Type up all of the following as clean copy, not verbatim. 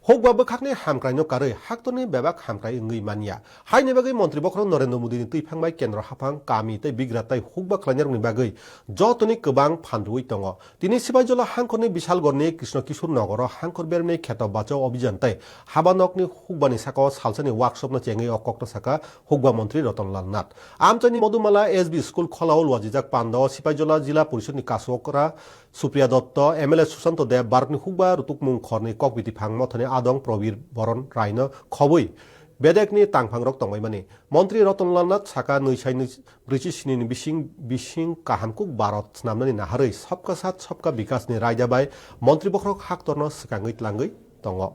hokba bkhakni hamkrai no karoi haktoni bebak hamkrai ngui mania haine bagai mantri bokhro Narendra Modi ni tuiphangbai kendra hafang kami tei bigra tei hokba khlainarni bagai jotoni kwbang phandrui tongo tini sibaijala hangkorni Bishalgorni Krishna Kishore Nogoro hangkor berni kheto bachao abhijan tei habanokni hokbani sakao salsani workshop no chengi okokta saka hokba mantri Ratanlal Nath amchani Modumala SB School kholaul wajijak pando sibaijala jila porishadni kasokra Supriya Dotto MLA Susanto Dev Barkni hokba rutukmung khorni kokbiti phangmo thani adong Probir Boron Raino khobui bedekni tangphangrok tongmaimani Mantri Ratanlal Nath saka nuisaini brichisini bising kahamkuk Bharat snamnani naharei sabka sath sabka bikasni raijabai Mantri bokrok haktorno swkangui tlangui tongo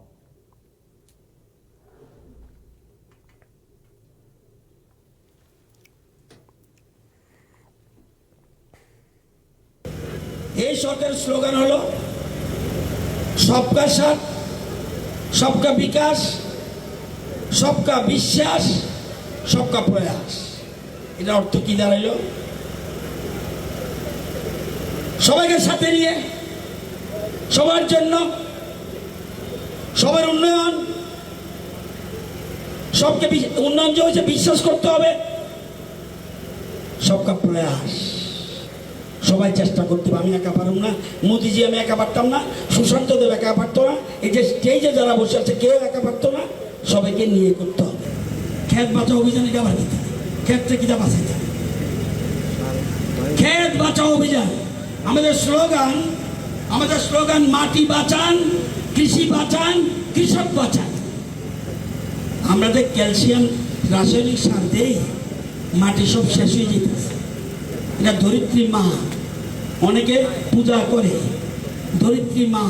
এই সরকারের slogan হলো सबका साथ सबका विकास सबका বিশ্বাস सबका प्रयास এটা অর্থ কি দাঁড়াইলো সবাইকে সাথে নিয়ে সবার জন্য সবার উন্নয়ন সবকে উন্নয়ন যে হচ্ছে বিশ্বাস করতে হবে सबका प्रयास সবাই চেষ্টা করতে হবে আমি একা পারব না মোদিজি আমি একা পারতাম না সুশান্ত দেব একা পারতো না এই যে স্টেজে যারা বসে আছে কেউ একা পারতো না সবাইকে নিয়ে করতে হবে ক্ষেত বাঁচাও অভিযানে যাবার দিতে ক্ষেত্রে কিটা বাঁচাইতে ক্ষেত বাঁচাও অভিযান আমাদের স্লোগান মাটি বাঁচান কৃষি বাঁচান কৃষক বাঁচান আমরা যে ক্যালসিয়াম রাসায়নিক সার দেই মাটি সব শেষ হয়ে যেতেছে এটা ধরিত্রী মা অনেকে পূজা করে ধরিত্রী মা